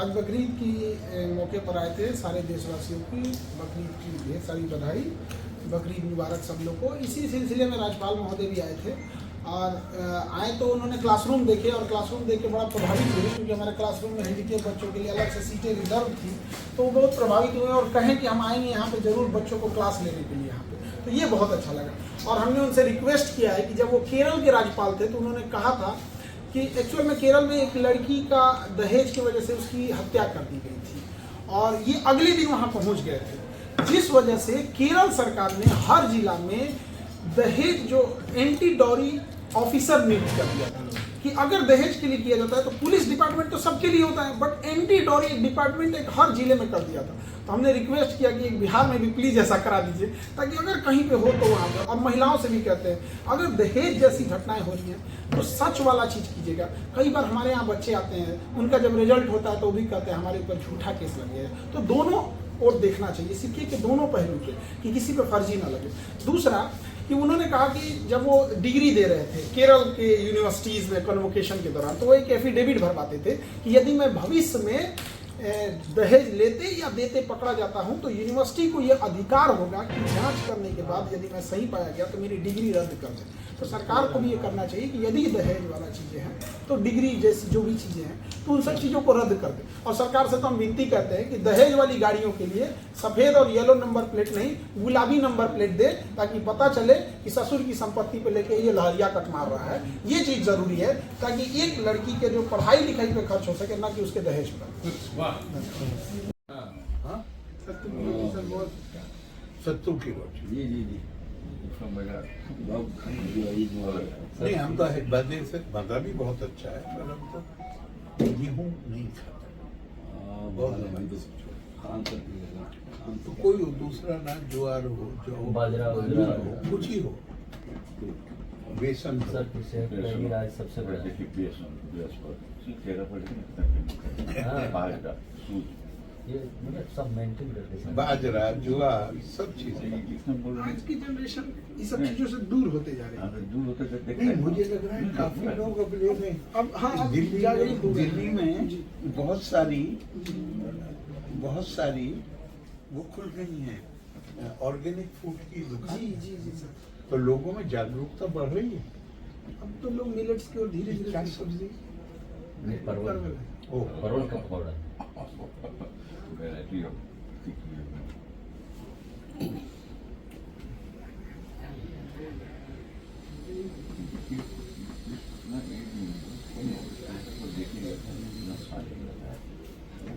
आज बकरीद की मौके पर आए थे। सारे देशवासियों की बकरीद की ढेर सारी बधाई, बकरीद मुबारक सब लोग को। इसी सिलसिले में राज्यपाल महोदय भी आए थे और आए तो उन्होंने क्लासरूम देखे और क्लासरूम देख के बड़ा प्रभावित हुए, क्योंकि हमारे क्लासरूम में हैंडीकेप बच्चों के लिए अलग से सीटें रिजर्व थी। तो वो बहुत प्रभावित हुए और कहें कि हम आएंगे यहाँ पे ज़रूर बच्चों को क्लास लेने के लिए यहाँ पे। तो ये बहुत अच्छा लगा। और हमने उनसे रिक्वेस्ट किया है कि जब वो केरल के राज्यपाल थे तो उन्होंने कहा था कि एक्चुअल में केरल में एक लड़की का दहेज की वजह से उसकी हत्या कर दी गई थी और ये अगले दिन वहाँ पहुँच गए थे, जिस वजह से केरल सरकार ने हर जिला में दहेज जो एंटी डॉरी ऑफिसर नियुक्त कर दिया था कि अगर दहेज के लिए किया जाता है तो पुलिस डिपार्टमेंट तो सबके लिए होता है, बट एंटी डॉरी डिपार्टमेंट एक हर जिले में कर दिया था। तो हमने रिक्वेस्ट किया कि एक बिहार में भी प्लीज ऐसा करा दीजिए, ताकि अगर कहीं पे हो तो वहाँ पे। और महिलाओं से भी कहते हैं अगर दहेज जैसी घटनाएं हो रही हैं तो सच वाला चीज़ कीजिएगा। कई बार हमारे यहाँ बच्चे आते हैं, उनका जब रिजल्ट होता है तो वो भी कहते हैं हमारे ऊपर झूठा केस लग गया है। तो दोनों और देखना चाहिए, सिक्के के दोनों पहलू पे, कि किसी पे फर्जी ना लगे। दूसरा कि उन्होंने कहा कि जब वो डिग्री दे रहे थे केरल के यूनिवर्सिटीज़ में कन्वोकेशन के दौरान, तो वो एक एफिडेविट भरवाते थे कि यदि मैं भविष्य में दहेज लेते या देते पकड़ा जाता हूं तो यूनिवर्सिटी को यह अधिकार होगा कि जांच करने के बाद यदि मैं सही पाया गया तो मेरी डिग्री रद्द कर दे। तो सरकार को भी ये करना चाहिए कि यदि दहेज वाला चीज़ें हैं तो डिग्री जैसी जो भी चीज़ें हैं तो उन सब चीज़ों को रद्द कर दे। और सरकार से तो हम विनती करते हैं कि दहेज वाली गाड़ियों के लिए सफ़ेद और येलो नंबर प्लेट नहीं, गुलाबी नंबर प्लेट दे, ताकि पता चले कि ससुर की संपत्ति पे लेके ये लहरिया कट मार रहा है। ये चीज़ ज़रूरी है ताकि एक लड़की के जो पढ़ाई लिखाई पे खर्च हो सके, ना कि उसके दहेज पर। सत्तू की रोटी। जी नहीं, हम तो बदले से मजा भी बहुत अच्छा है, पर हम तो गेहूँ नहीं खाते। तो कोई दूसरा ना, ज्वार हो, जो बाजरा हो, कुछ ही हो, बेसन हो। सर सबसे बड़ा ये मतलब सब मेंटेन करते हैं। बाजरा, ज्वार, सब चीजें। आज की जनरेशन इस सब चीजों से दूर होते जा रहे हैं। दूर होते नहीं, मुझे लग रहा है काफी लोग अब ले रहे हैं। अब हाँ, दिल्ली में बहुत सारी वो खुल गई हैं ऑर्गेनिक फूड की दुकान। जी सर। तो लोगों में जागरूकता बढ़ रही है। अब तो लोग मिलेट्स की ओर धीरे धीरे। क्या सब्जी? परवल का पकौड़ा।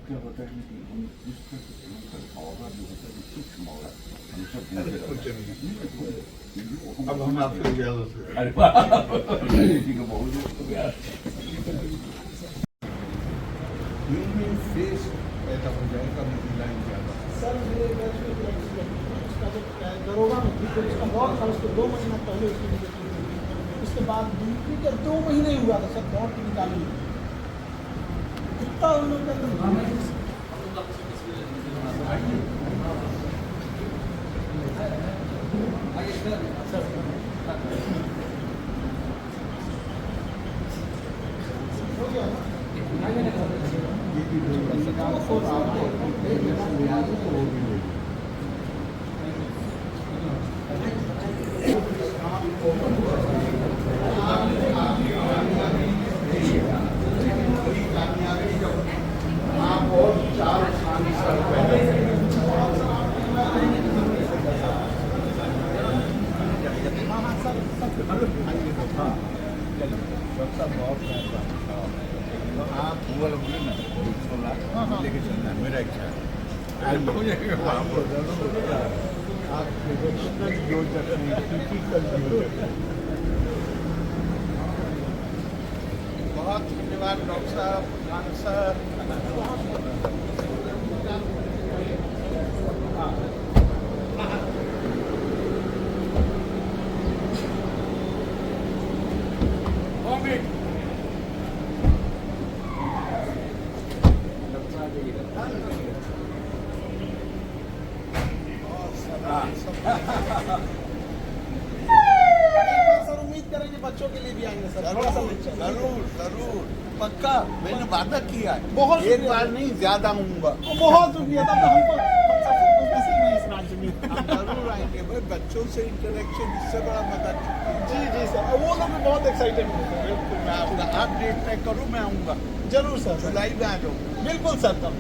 क्या होता है कि हम इस होगा जो होता है सूक्ष्म होगा, हम सब अब हम आपसे इजाजत। अरे बहुत फेस पैदा हो जाएगा, लाइन ज्यादा। सर मेरे उसका जो दरोगा में थी तो उसका बहुत था, उसको 2 महीना पहले उसकी निकली थी। उसके बाद ड्यूटी का 2 महीने ही हुआ था सर, बहुत की निकाली कितना उन लोग के अंदर। हो गया ना? आप वो लोग लेके चलना है, मेरा इच्छा है। हो जाएगा वहाँ पर। आप जो बहुत धन्यवाद डॉक्टर साहब, खान सर। सर उम्मीद करें कि बच्चों के लिए भी आएंगे सर। जरूर जरूर जरूर। पक्का मैंने वादा किया है, बहुत एक बार नहीं ज्यादा आऊंगा। बहुत शुक्रिया, तब तो हमको हम सबसे खुशनसीब हैं इस राज्य में। हम जरूर आएंगे भाई, बच्चों से इंटरेक्शन इससे बड़ा मदद। जी जी सर, वो लोग भी बहुत एक्साइटेड हैं। बिल्कुल मैं आऊँगा, आप डेट तय करो, मैं आऊँगा। जरूर सर, जुलाई में आ जाऊँगा। बिल्कुल सर। तब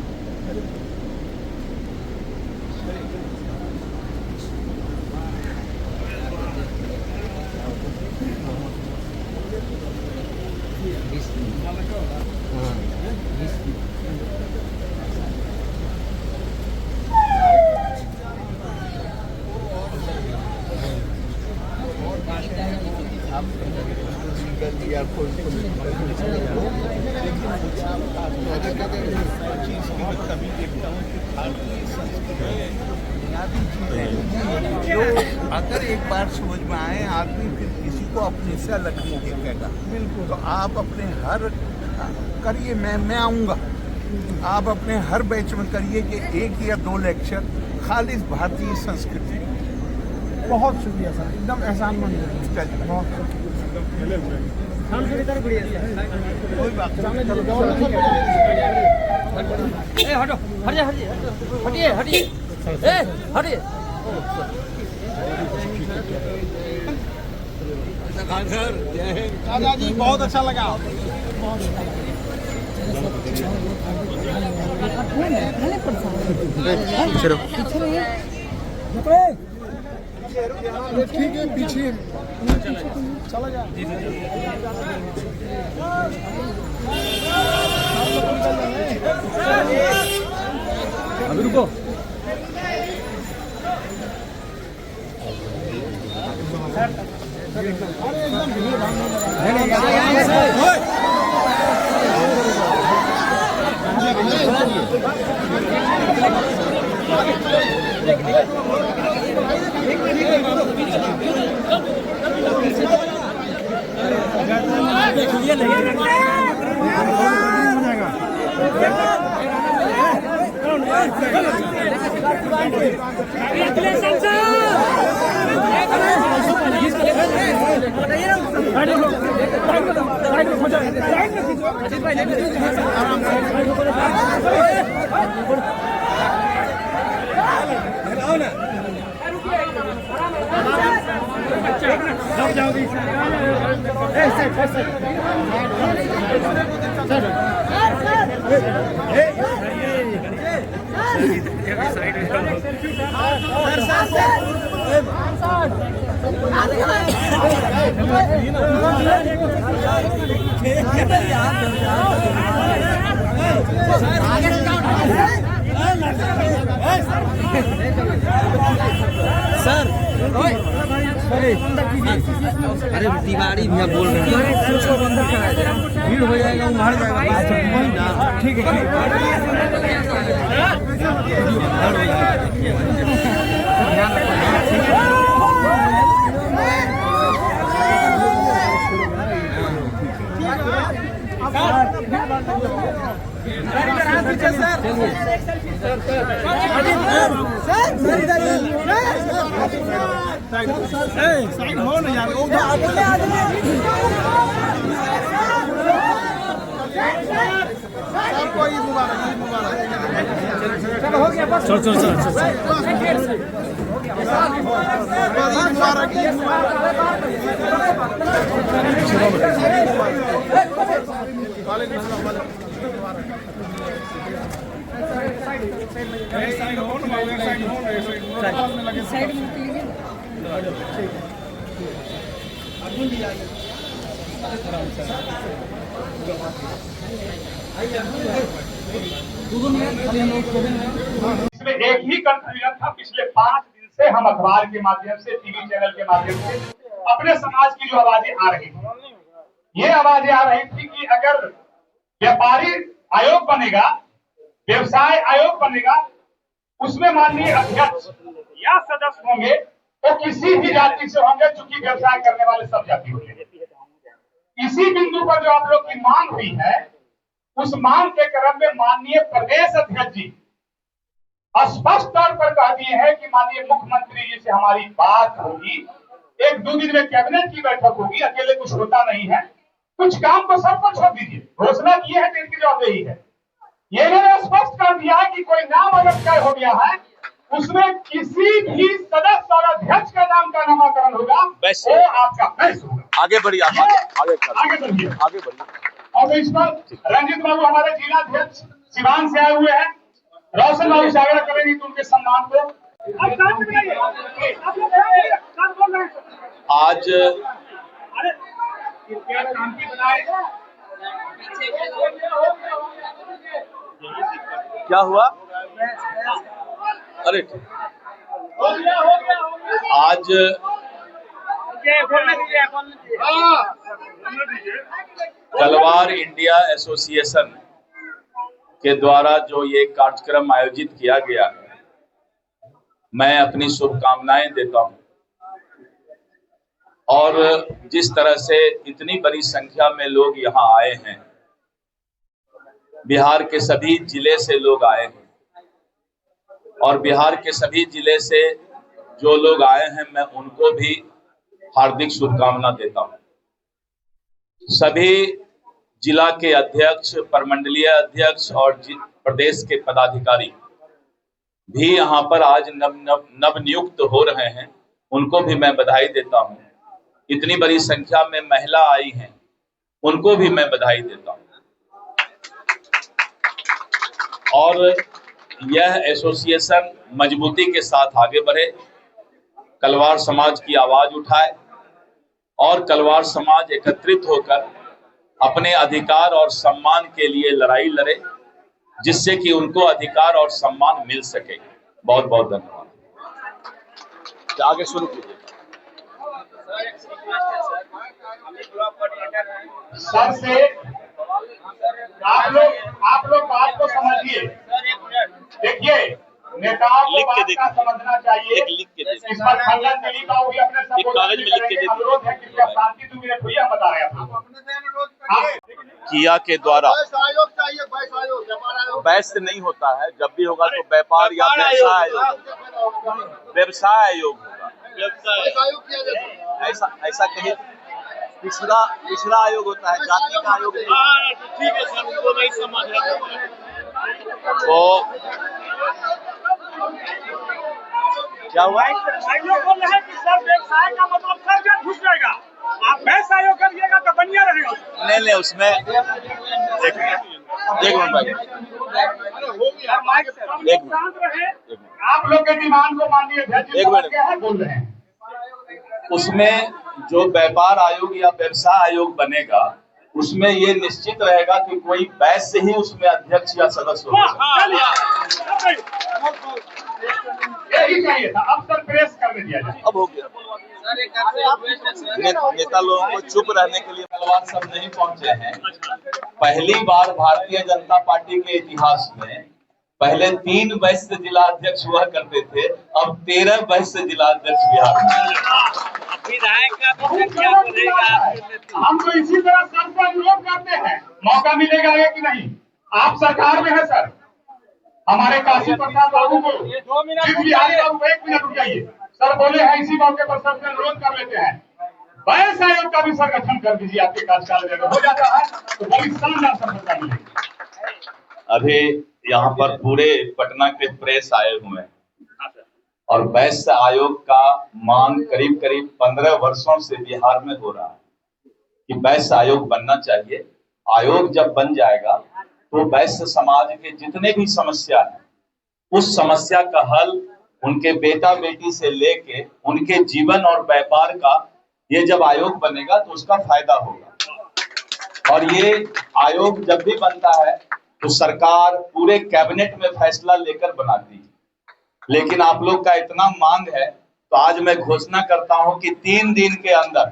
या कोई चीज की मैं कमी देखता हूँ कि भारतीय संस्कृति बुनियादी चीजें जो अगर एक बार समझ में आए आदमी फिर किसी को अपने से अलग नहीं देखेगा। बिल्कुल, तो आप अपने हर करिए, मैं आऊँगा, आप अपने हर बैच में करिए कि 1 या 2 लेक्चर खालिस भारतीय संस्कृति। बहुत शुक्रिया सर, एकदम एहसानमंद है। बहुत कोई बात नहीं। हटो, हटिए, हटिए, हटिए। राजा जी बहुत अच्छा लगा। ठीक है, पीछे चला जा। अभी रुको। अरे एकदम भीड़ भागने लगा। सर, अरे तिवारी भैया बोल रहे हैं, भीड़ हो जाएगा, उमड़ जाएगा। ठीक साइड हो ना यार, सबको ईद मुबारक, ईद मुबारक। चलो हो गया बस। चल ईद मुबारक, ईद इसमें एक ही कंफ्यूजन था। पिछले 5 दिन से हम अखबार के माध्यम से, टीवी चैनल के माध्यम से अपने समाज की जो आवाजें आ रही थी, ये आवाजें आ रही थी कि अगर व्यापारी आयोग बनेगा, व्यवसाय आयोग बनेगा, उसमें माननीय अध्यक्ष या सदस्य होंगे वो किसी भी जाति से होंगे, चूंकि व्यवसाय करने वाले सब जाति होंगे। इसी बिंदु पर जो आप लोग की मांग हुई है, उस मांग के क्रम में माननीय प्रदेश अध्यक्ष जी स्पष्ट तौर पर कह दिए हैं कि माननीय मुख्यमंत्री जी से हमारी बात होगी, 1-2 दिन में कैबिनेट की बैठक होगी, अकेले कुछ होता नहीं है, कुछ काम को सर पर छोड़ दीजिए, घोषणा किए हैं तो इनकी जवाबदेही है। ये इन्होंने स्पष्ट कर दिया कि कोई नाम अगर तय हो गया है उसमें किसी भी सदस्य और अध्यक्ष का नाम का नामाकरण होगा वो आपका बहस होगा। आगे बढ़िए, आगे बढ़िए, आगे बढ़िए। और इस पर रंजीत बाबू हमारे जिला अध्यक्ष सिवान से आए हुए हैं, रोशन बाबू से आग्रह करेंगे कि उनके सम्मान को आज क्या हुआ? अरे आज तलवार इंडिया एसोसिएशन के द्वारा जो ये कार्यक्रम आयोजित किया गया है, मैं अपनी शुभकामनाएं देता हूं। और जिस तरह से इतनी बड़ी संख्या में लोग यहाँ आए हैं, बिहार के सभी जिले से लोग आए हैं और बिहार के सभी जिले से जो लोग आए हैं मैं उनको भी हार्दिक शुभकामना देता हूं। सभी जिला के अध्यक्ष, प्रमंडलीय अध्यक्ष और प्रदेश के पदाधिकारी भी यहाँ पर आज नव नियुक्त हो रहे हैं, उनको भी मैं बधाई देता हूँ। इतनी बड़ी संख्या में महिला आई हैं, उनको भी मैं बधाई देता हूँ। और यह एसोसिएशन मजबूती के साथ आगे बढ़े, कलवार समाज की आवाज उठाए और कलवार समाज एकत्रित होकर अपने अधिकार और सम्मान के लिए लड़ाई लड़े, जिससे कि उनको अधिकार और सम्मान मिल सके। बहुत बहुत धन्यवाद। आगे शुरू कीजिए। सर से आप लोग बात को समझिए। देखिए, नेताओं को बात का समझना चाहिए। इस पर खंडन दिल्ली का भी अपने कागज में लिख के दे अनुरोध है कि शांति 2 मिनट हुई, हम बता रहे हैं। किया के द्वारा बहस नहीं होता है, जब भी होगा तो व्यापार या व्यवसाय आयोग होगा। ऐसा कहीं पिछड़ा आयोग होता है, जाति का आयोग नहीं। ठीक है सर, उनको नहीं समझ तो क्या हुआ? बोल रहे हैं कि सर व्यवसाय का मतलब सर जब घुस जाएगा, आप बहस आयोग करिएगा तो बढ़िया रहेगा। नहीं, उसमें एक मिनट भाई, आप लोग के डिमांड को माननीय अध्यक्ष क्या है बोल रहे हैं। उसमें जो व्यापार आयोग या व्यवसाय आयोग बनेगा, उसमें ये निश्चित रहेगा कि कोई वैश्य ही उसमें अध्यक्ष या सदस्य होगा। यही चाहिए था, अब सर प्रेस करने दिया जाए। अब हो गया। नेता लोगों को चुप रहने के लिए तलवार सब नहीं पहुंचे हैं। पहली बार भारतीय जनता पार्टी के इतिहास में पहले 3 वैश्य जिला अध्यक्ष हुआ करते थे, अब 13 वैश्य जिला अध्यक्ष बिहार में। हम तो इसी तरह सर से अनुरोध करते हैं, मौका मिलेगा कि नहीं। आप सरकार में है सर, हमारे काशी प्रसाद बाबू को बिहारी बाबू 1 मिनट रुक जाइए। सर बोले हैं, इसी मौके पर सर से अनुरोध कर लेते हैं, वैश्य आयोग का भी सर गठन कर दीजिए। आपके कार्यकाल में हो जाता है तो बड़ी शानदार सफलता मिलेगी। अभी यहाँ पर पूरे पटना के प्रेस आए हुए हैं और वैश्य आयोग का मांग करीब 15 वर्षों से बिहार में हो रहा है कि वैश्य आयोग बनना चाहिए। आयोग जब बन जाएगा तो वैश्य समाज के जितने भी समस्या है, उस समस्या का हल उनके बेटा बेटी से लेके उनके जीवन और व्यापार का, ये जब आयोग बनेगा तो उसका फायदा होगा। और ये आयोग जब भी बनता है तो सरकार पूरे कैबिनेट में फैसला लेकर बनाती है, लेकिन आप लोग का इतना मांग है तो आज मैं घोषणा करता हूं कि 3 दिन के अंदर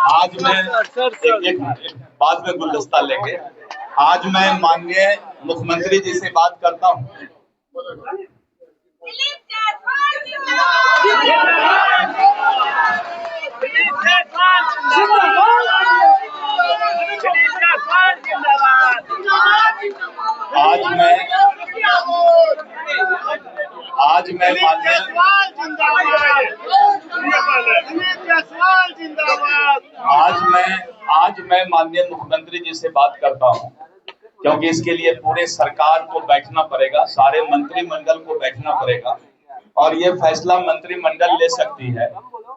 आज मैं एक बाद में गुलदस्ता लेंगे। आज मैं माननीय मुख्यमंत्री जी से बात करता हूं। आज मैं माननीय मैं माननीय मुख्यमंत्री जी से बात करता हूं, क्योंकि इसके लिए पूरे सरकार को बैठना पड़ेगा, सारे मंत्रिमंडल को बैठना पड़ेगा और ये फैसला मंत्रिमंडल ले सकती है।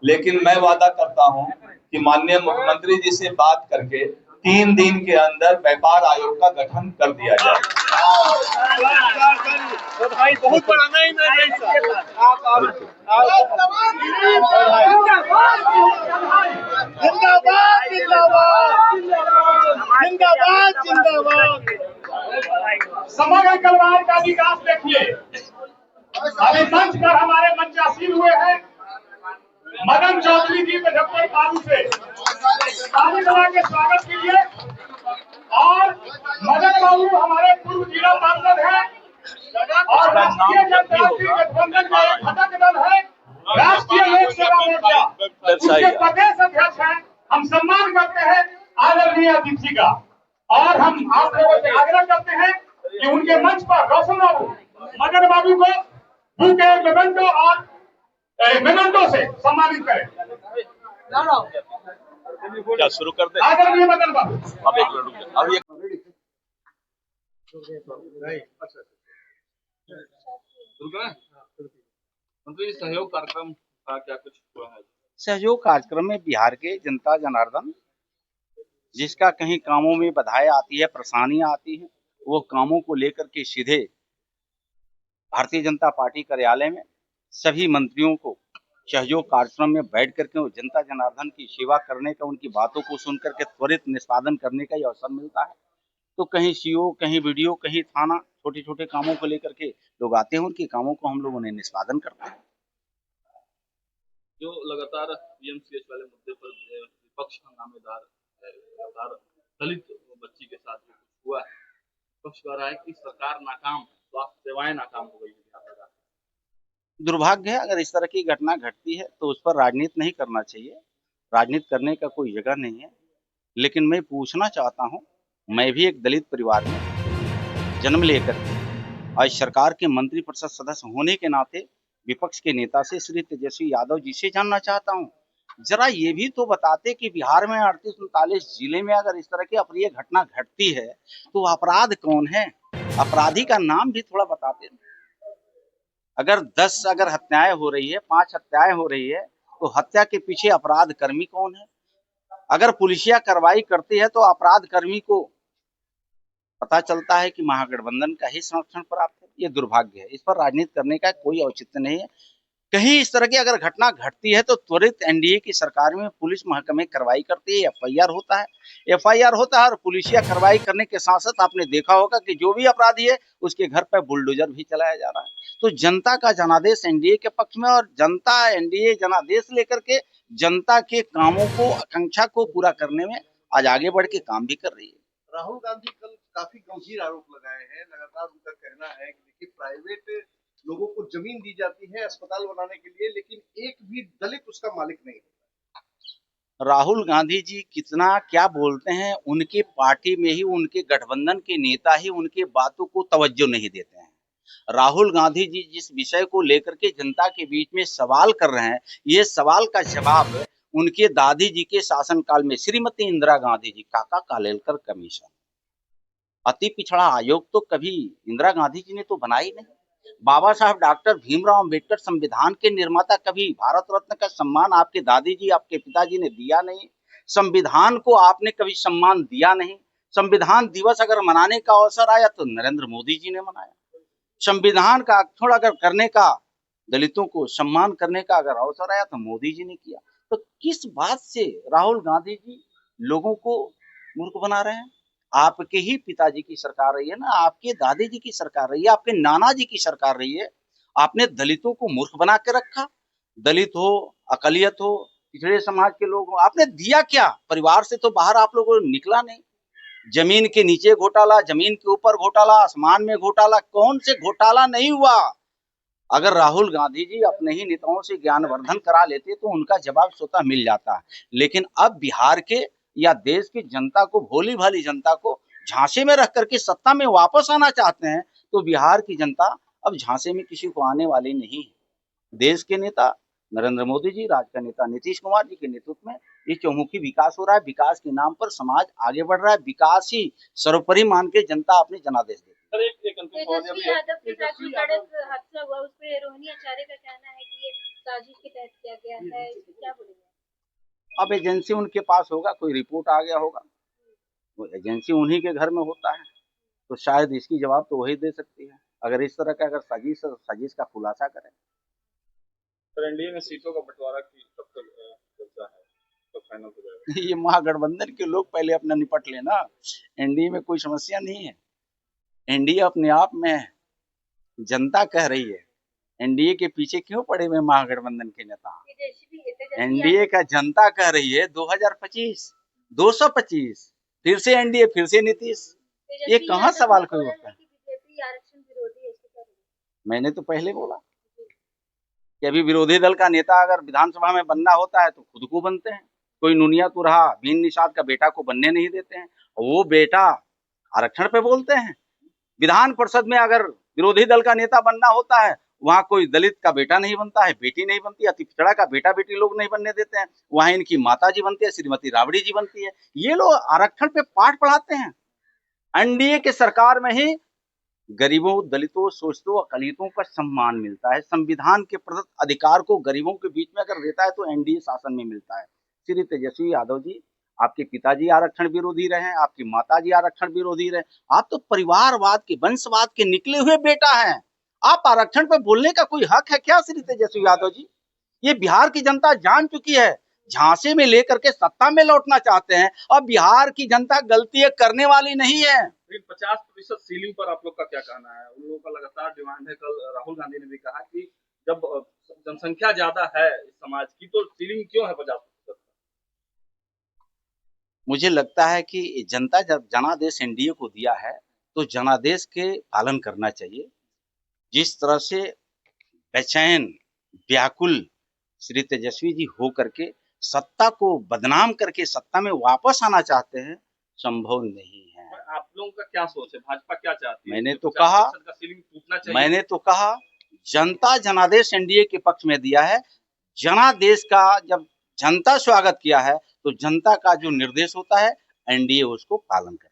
लेकिन मैं वादा करता हूं कि माननीय मुख्यमंत्री जी से बात करके 3 दिन के अंदर व्यापार आयोग का गठन कर दिया जाए। तो भाई बहुत बड़ा नहीं जिंदाबाद जिंदाबाद जिंदाबाद जिंदाबाद। समग्र कलवार का विकास देखिए, अभी मंच पर हमारे मंचासीन हुए हैं मदन चौधरी जी मुजफ्फरपुर से, ताली बजा के स्वागत कीजिए। और मदन बाबू हमारे पूर्व जिला पार्षद हैं और राष्ट्रीय जनता पार्टी गठबंधन का एक घटक दल है राष्ट्रीय लोक सेवा मोर्चा, उसके प्रदेश अध्यक्ष हैं। हम सम्मान करते हैं आदरणीय अतिथि का और हम आप लोगों से आग्रह करते हैं कि उनके मंच पर रोशन बाबू मदन बाबू को बुके, मेमेंटो और मेमेंटो से सम्मानित करें। क्या शुरू कर दे? आदरणीय मदन बाबू। अब एक मिनट रुक जाओ, अब मंत्री सहयोग कार्यक्रम का क्या कुछ हुआ है? सहयोग कार्यक्रम में बिहार के जनता जनार्दन जिसका कहीं कामों में बाधाएं आती है, परेशानियां आती हैं, वो कामों को लेकर के सीधे भारतीय जनता पार्टी कार्यालय में सभी मंत्रियों को सहयोग कार्यक्रम में बैठ करके जनता जनार्दन की सेवा करने का, उनकी बातों को सुन करके त्वरित निष्पादन करने का ये अवसर मिलता है। तो कहीं सीओ, कहीं वीडियो, कहीं थाना, छोटे छोटे कामों को लेकर के लोग आते हैं, उनके कामों को हम लोगों ने निष्पादन करते हैं। जो लगातार पीएमसीएच वाले मुद्दे पर विपक्ष हंगामेदार है, लगातार दलित बच्ची के साथ जो कुछ हुआ है, विपक्ष कह रहा है कि सरकार नाकाम है, स्वास्थ्य सेवाएं नाकाम हो गई है। दुर्भाग्य है, अगर इस तरह की घटना घटती है तो उस पर राजनीति नहीं करना चाहिए, राजनीति करने का कोई जगह नहीं है। लेकिन मैं पूछना चाहता हूं, मैं भी एक दलित परिवार में जन्म लेकर के आज सरकार के मंत्रिपरिषद सदस्य होने के नाते विपक्ष के नेता से श्री तेजस्वी यादव जी से जानना चाहता हूं, जरा ये भी तो बताते कि बिहार में 38-39 जिले में अगर इस तरह की अप्रिय घटना घटती है तो अपराध कौन है, अपराधी का नाम भी थोड़ा बताते। अगर 10 हत्याएं हो रही है, 5 हत्याएं हो रही है, तो हत्या के पीछे अपराध कर्मी कौन है? अगर पुलिसिया कार्रवाई करती है तो अपराध कर्मी को पता चलता है कि महागठबंधन का ही संरक्षण प्राप्त है। ये दुर्भाग्य है, इस पर राजनीति करने का कोई औचित्य नहीं है। कहीं इस तरह की अगर घटना घटती है तो त्वरित एनडीए की सरकार में पुलिस महकमे कार्रवाई करती है, एफआईआर होता है और पुलिसिया कार्रवाई करने के साथ साथ आपने देखा होगा कि जो भी अपराधी है उसके घर पर बुलडोजर भी चलाया जा रहा है। तो जनता का जनादेश एनडीए के पक्ष में, और जनता एनडीए जनादेश लेकर के जनता के कामों को, आकांक्षा को पूरा करने में आज आगे बढ़ के काम भी कर रही है। राहुल गांधी कल काफी गंभीर आरोप लगाए हैं। लगातार उनका कहना है कि देखिए प्राइवेट लोगों को जमीन दी जाती है अस्पताल बनाने के लिए, लेकिन एक भी दलित उसका मालिक नहीं होता। राहुल गांधी जी कितना क्या बोलते हैं, उनकी पार्टी में ही उनके गठबंधन के नेता ही उनके बातों को तवज्जो नहीं देते हैं। राहुल गांधी जी जिस विषय को लेकर के जनता के बीच में सवाल कर रहे हैं, ये सवाल का जवाब उनके दादी जी के शासनकाल में श्रीमती इंदिरा गांधी जी, काका कालेलकर कमीशन, अति पिछड़ा आयोग तो कभी इंदिरा गांधी जी ने तो बनाया ही नहीं। बाबा साहब डॉक्टर भीमराव अंबेडकर संविधान के निर्माता, कभी भारत रत्न का सम्मान आपके दादी जी, आपके पिताजी ने दिया नहीं। संविधान को आपने कभी सम्मान दिया नहीं। संविधान दिवस अगर मनाने का अवसर आया तो नरेंद्र मोदी जी ने मनाया। संविधान का अक्षुण अगर करने का, दलितों को सम्मान करने का अगर अवसर आया तो मोदी जी ने किया। तो किस बात से राहुल गांधी जी लोगों को मूर्ख बना रहे हैं? आपके ही पिताजी की सरकार रही है ना, आपके दादी जी की सरकार रही है, आपके नाना जी की सरकार रही है। आपने दलितों को मूर्ख बना के रखा। दलित हो, अकलियत हो, पिछड़े समाज के लोग हो, आपने दिया क्या? परिवार से तो बाहर आप लोगों ने निकला नहीं। जमीन के नीचे घोटाला, जमीन के ऊपर घोटाला, आसमान में घोटाला, कौन से घोटाला नहीं हुआ? अगर राहुल गांधी जी अपने ही नेताओं से ज्ञानवर्धन करा लेते तो उनका जवाब स्वतः मिल जाता। लेकिन अब बिहार के या देश की जनता को, भोली भाली जनता को झांसे में रख करके सत्ता में वापस आना चाहते हैं, तो बिहार की जनता अब झांसे में किसी को आने वाली नहीं है। देश के नेता नरेंद्र मोदी जी, राज्य का नेता नीतीश कुमार जी के नेतृत्व में ये चौमुखी विकास हो रहा है। विकास के नाम पर समाज आगे बढ़ रहा है। विकास ही सर्वोपरि मान के जनता अपने जनादेश देती है। सर एक अंतिम सवाल तेजस्वी है। यादव के साथ जो सड़क हादसा हुआ उस पे रोहिणी आचार्य का कहना है कि ये साजिश के तहत किया गया है, इस पे क्या बोलेंगे? अब एजेंसी उनके पास होगा, कोई रिपोर्ट आ गया होगा, वो एजेंसी उन्हीं के घर में होता है, तो शायद इसकी जवाब तो वही दे सकती है। अगर इस तरह का अगर साजिश का खुलासा करें। सर एनडीए में सीटों का बंटवारा की कब तक चर्चा है, कब फाइनल हो जाएगा? ये महागठबंधन के लोग पहले अपना निपट लेना। एनडीए में कोई समस्या नहीं है। एनडीए अपने आप में है। जनता कह रही है। एनडीए के पीछे क्यों पड़े हुए महागठबंधन के नेता? एनडीए का जनता कह रही है 2025, 225, फिर से एनडीए, फिर से नीतीश। ये कहाँ सवाल कोई होता है? मैंने तो पहले बोला कि अभी विरोधी दल का नेता अगर विधानसभा में बनना होता है तो खुद को बनते हैं। कोई नुनिया तुरहा भीन निषाद का बेटा को बनने नहीं देते हैं। वो बेटा आरक्षण पे बोलते हैं। विधान परिषद में अगर विरोधी दल का नेता बनना होता है, वहाँ कोई दलित का बेटा नहीं बनता है, बेटी नहीं बनती, अति पिछड़ा का बेटा बेटी लोग नहीं बनने देते हैं। वहाँ इनकी माता जी बनती है, श्रीमती राबड़ी जी बनती है। ये लोग आरक्षण पे पाठ पढ़ाते हैं। एनडीए के सरकार में ही गरीबों, दलितों, शोषितों, अकलितों का सम्मान मिलता है। संविधान के प्रदत्त अधिकार को गरीबों के बीच में अगर देता है तो एनडीए शासन में मिलता है। श्री तेजस्वी यादव जी, आपके पिताजी आरक्षण विरोधी रहे, आपकी माताजी आरक्षण विरोधी रहे। आप तो परिवारवाद के, वंशवाद के निकले हुए बेटा हैं। आप आरक्षण पे बोलने का कोई हक है क्या श्री तेजस्वी यादव जी? ये बिहार की जनता जान चुकी है। झांसे में लेकर के सत्ता में लौटना चाहते हैं। अब बिहार की जनता गलती करने वाली नहीं है। 50% सीलिंग पर आप लोग का क्या कहना है? उन लोगों का लगातार डिमांड है। कल राहुल गांधी ने भी कहा कि जब जनसंख्या ज्यादा है इस समाज की तो सीलिंग क्यों है 50%? मुझे लगता है कि जनता जब जनादेश एनडीए को दिया है तो जनादेश के पालन करना चाहिए। जिस तरह से बेचैन, व्याकुल श्री तेजस्वी जी हो करके सत्ता को बदनाम करके सत्ता में वापस आना चाहते हैं, संभव नहीं है। आप लोगों का क्या सोच है? भाजपा क्या चाहती है? मैंने तो कहा, का सीलिंग टूटना चाहिए। मैंने तो कहा जनता जनादेश एनडीए के पक्ष में दिया है। जनादेश का जब जनता स्वागत किया है तो जनता का जो निर्देश होता है एनडीए उसको पालन करे।